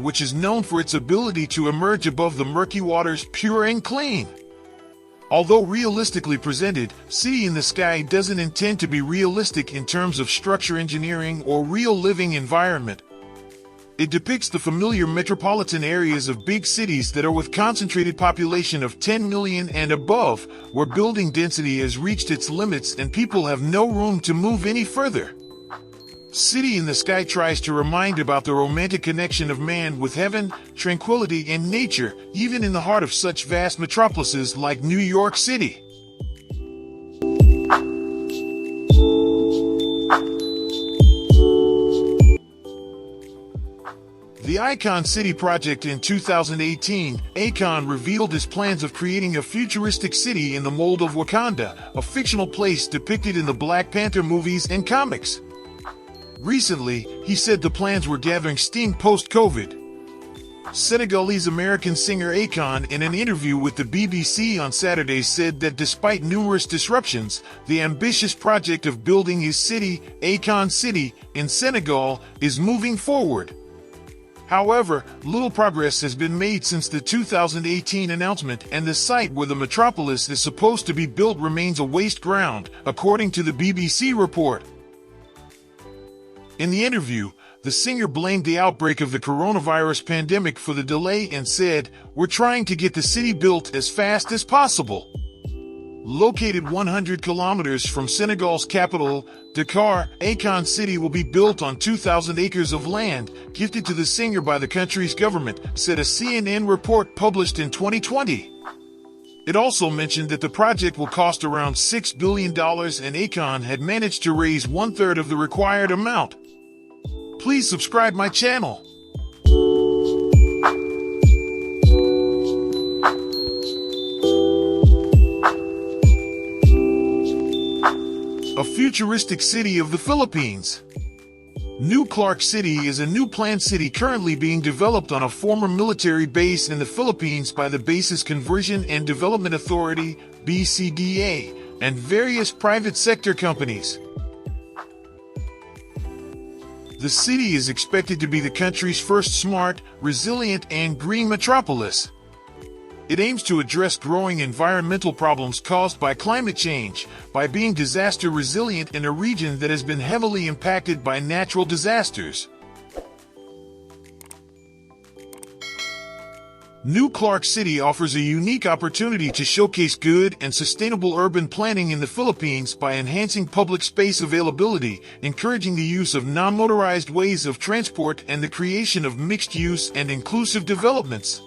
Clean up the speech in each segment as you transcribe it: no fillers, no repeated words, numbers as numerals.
which is known for its ability to emerge above the murky waters pure and clean. Although realistically presented, City in the Sky doesn't intend to be realistic in terms of structure engineering or real living environment. It depicts the familiar metropolitan areas of big cities that are with concentrated population of 10 million and above, where building density has reached its limits and people have no room to move any further. City in the Sky tries to remind about the romantic connection of man with heaven, tranquility, and nature, even in the heart of such vast metropolises like New York City. The Icon City project in 2018, Akon revealed his plans of creating a futuristic city in the mold of Wakanda, a fictional place depicted in the Black Panther movies and comics. Recently, he said the plans were gathering steam post-COVID. Senegalese-American singer Akon, in an interview with the BBC on Saturday, said that despite numerous disruptions, the ambitious project of building his city, Akon City, in Senegal, is moving forward. However, little progress has been made since the 2018 announcement, and the site where the metropolis is supposed to be built remains a waste ground, according to the BBC report. In the interview, the singer blamed the outbreak of the coronavirus pandemic for the delay and said, "We're trying to get the city built as fast as possible." Located 100 kilometers from Senegal's capital, Dakar, Akon City will be built on 2,000 acres of land, gifted to the singer by the country's government, said a CNN report published in 2020. It also mentioned that the project will cost around $6 billion and Akon had managed to raise one-third of the required amount. Please subscribe my channel. A futuristic city of the Philippines. New Clark City is a new planned city currently being developed on a former military base in the Philippines by the base's Conversion and Development Authority, BCDA, and various private sector companies. The city is expected to be the country's first smart, resilient, and green metropolis. It aims to address growing environmental problems caused by climate change by being disaster resilient in a region that has been heavily impacted by natural disasters. New Clark City offers a unique opportunity to showcase good and sustainable urban planning in the Philippines by enhancing public space availability, encouraging the use of non-motorized ways of transport, and the creation of mixed-use and inclusive developments.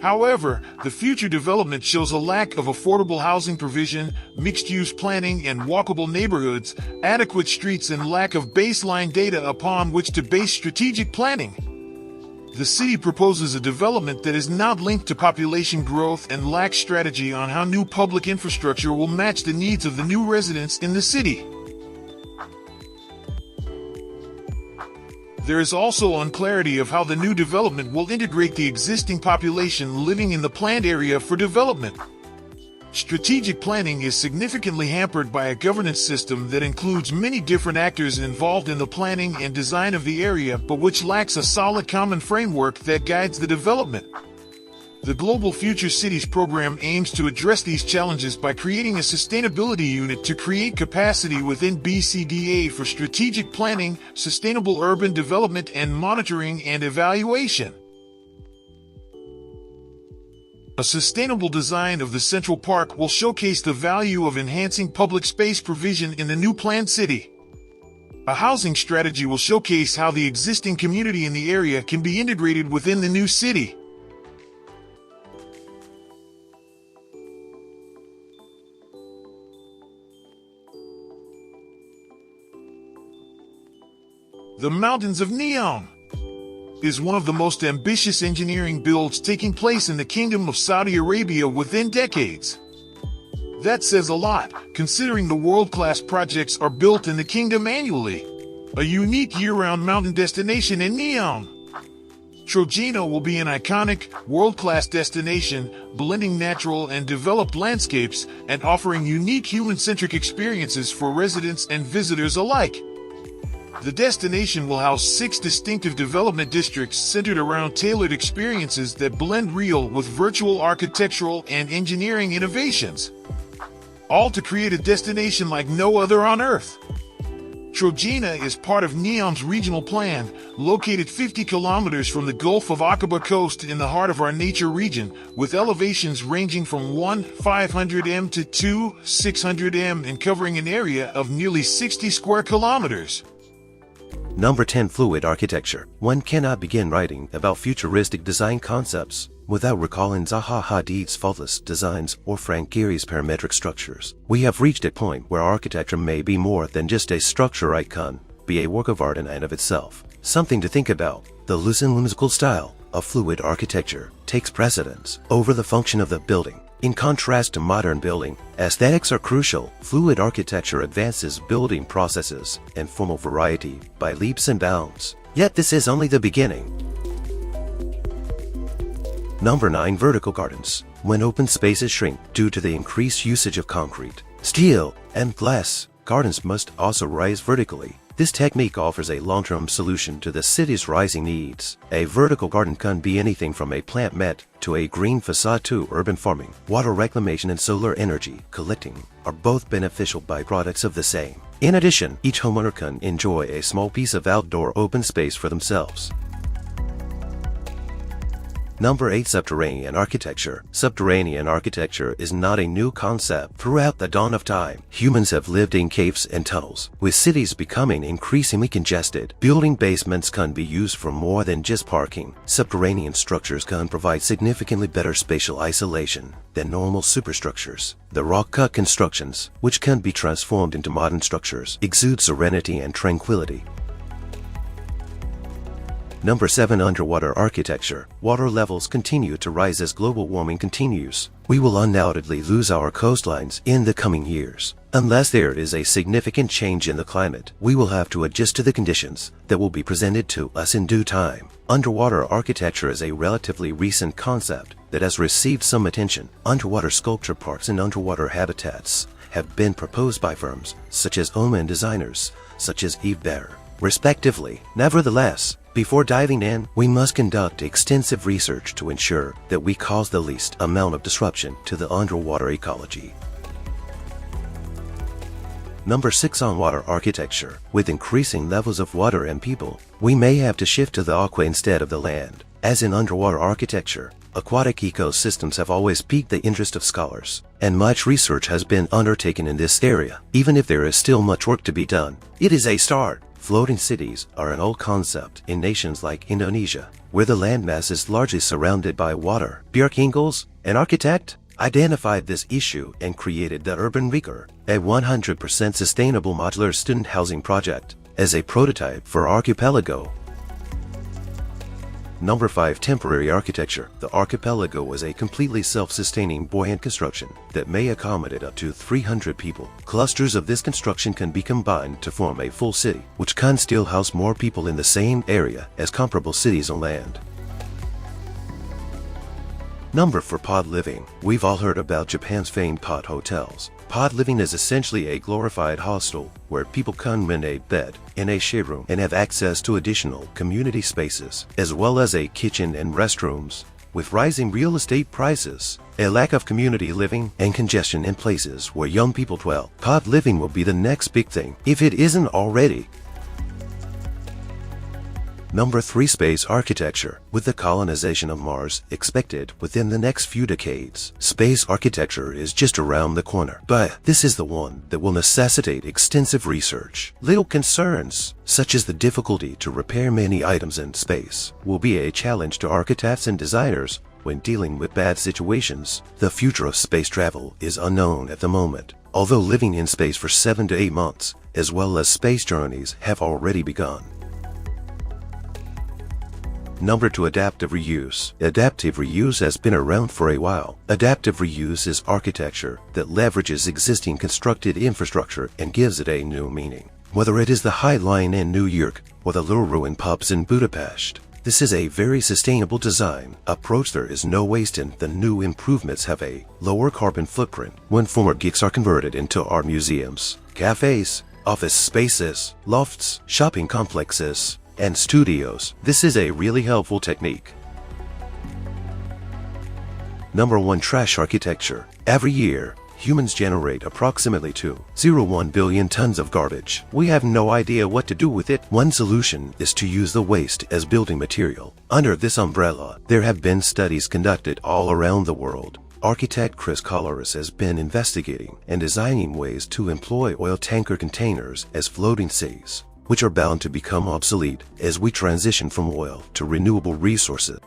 However, the future development shows a lack of affordable housing provision, mixed-use planning and walkable neighborhoods, adequate streets, and lack of baseline data upon which to base strategic planning. The city proposes a development that is not linked to population growth and lacks strategy on how new public infrastructure will match the needs of the new residents in the city. There is also unclarity of how the new development will integrate the existing population living in the planned area for development. Strategic planning is significantly hampered by a governance system that includes many different actors involved in the planning and design of the area, but which lacks a solid common framework that guides the development. The Global Future Cities program aims to address these challenges by creating a sustainability unit to create capacity within BCDA for strategic planning, sustainable urban development, and monitoring and evaluation. A sustainable design of the Central Park will showcase the value of enhancing public space provision in the new planned city. A housing strategy will showcase how the existing community in the area can be integrated within the new city. The Mountains of Neom is one of the most ambitious engineering builds taking place in the Kingdom of Saudi Arabia within decades. That says a lot, considering the world-class projects are built in the kingdom annually. A unique year-round mountain destination in Neom. Trojeno will be an iconic, world-class destination, blending natural and developed landscapes and offering unique human-centric experiences for residents and visitors alike. The destination will house 6 distinctive development districts centered around tailored experiences that blend real with virtual architectural and engineering innovations, all to create a destination like no other on Earth. Trojena is part of NEOM's regional plan, located 50 kilometers from the Gulf of Aqaba coast in the heart of our nature region, with elevations ranging from 1,500 m to 2,600 m and covering an area of nearly 60 square kilometers. Number 10. Fluid architecture. One cannot begin writing about futuristic design concepts without recalling Zaha Hadid's faultless designs or Frank Gehry's parametric structures. We have reached a point where architecture may be more than just a structure icon, be a work of art in and of itself. Something to think about. The loose and whimsical style of fluid architecture takes precedence over the function of the building. In contrast to modern building, aesthetics are crucial. Fluid architecture advances building processes and formal variety by leaps and bounds. Yet this is only the beginning. Number 9. Vertical gardens. When open spaces shrink due to the increased usage of concrete, steel, and glass, gardens must also rise vertically. This technique offers a long-term solution to the city's rising needs. A vertical garden can be anything from a plant mat to a green facade to urban farming. Water reclamation and solar energy collecting are both beneficial byproducts of the same. In addition, each homeowner can enjoy a small piece of outdoor open space for themselves. Number 8. Subterranean architecture. Subterranean architecture is not a new concept. Throughout the dawn of time, humans have lived in caves and tunnels. With cities becoming increasingly congested, building basements can be used for more than just parking. Subterranean structures can provide significantly better spatial isolation than normal superstructures. The rock-cut constructions, which can be transformed into modern structures, exude serenity and tranquility. Number 7. Underwater architecture. Water levels continue to rise as global warming continues. We will undoubtedly lose our coastlines in the coming years. Unless there is a significant change in the climate, we will have to adjust to the conditions that will be presented to us in due time. Underwater architecture is a relatively recent concept that has received some attention. Underwater sculpture parks and underwater habitats have been proposed by firms such as Oman designers, such as Yves Baer, respectively. Nevertheless, before diving in, we must conduct extensive research to ensure that we cause the least amount of disruption to the underwater ecology. Number 6. On-water architecture. With increasing levels of water and people, we may have to shift to the aqua instead of the land. As in underwater architecture, aquatic ecosystems have always piqued the interest of scholars, and much research has been undertaken in this area. Even if there is still much work to be done, it is a start. Floating cities are an old concept in nations like Indonesia, where the landmass is largely surrounded by water. Björk Ingels, an architect, identified this issue and created the Urban Rigger, a 100% sustainable modular student housing project, as a prototype for Archipelago. Number 5. Temporary architecture. The Archipelago was a completely self-sustaining buoyant construction that may accommodate up to 300 people. Clusters of this construction can be combined to form a full city, which can still house more people in the same area as comparable cities on land. Number 4. Pod living. We've all heard about Japan's famed pod hotels. Pod living is essentially a glorified hostel where people can rent a bed in a shade room and have access to additional community spaces, as well as a kitchen and restrooms. With rising real estate prices, a lack of community living, and congestion in places where young people dwell, pod living will be the next big thing, if it isn't already. Number 3. Space architecture. With the colonization of Mars expected within the next few decades, space architecture is just around the corner. But this is the one that will necessitate extensive research. Little concerns, such as the difficulty to repair many items in space, will be a challenge to architects and designers when dealing with bad situations. The future of space travel is unknown at the moment, although living in space for 7 to 8 months, as well as space journeys, have already begun. Number 2. Adaptive reuse. Adaptive reuse has been around for a while. Adaptive reuse is architecture that leverages existing constructed infrastructure and gives it a new meaning. Whether it is the High Line in New York or the little ruined pubs in Budapest, this is a very sustainable design approach. There is no waste, and the new improvements have a lower carbon footprint when former geeks are converted into art museums, cafes, office spaces, lofts, shopping complexes, and studios. This is a really helpful technique. Number 1. Trash architecture. Every year, humans generate approximately 2.01 billion tons of garbage. We have no idea what to do with it. One solution is to use the waste as building material. Under this umbrella, there have been studies conducted all around the world. Architect Chris Colleras has been investigating and designing ways to employ oil tanker containers as floating cities, which are bound to become obsolete as we transition from oil to renewable resources.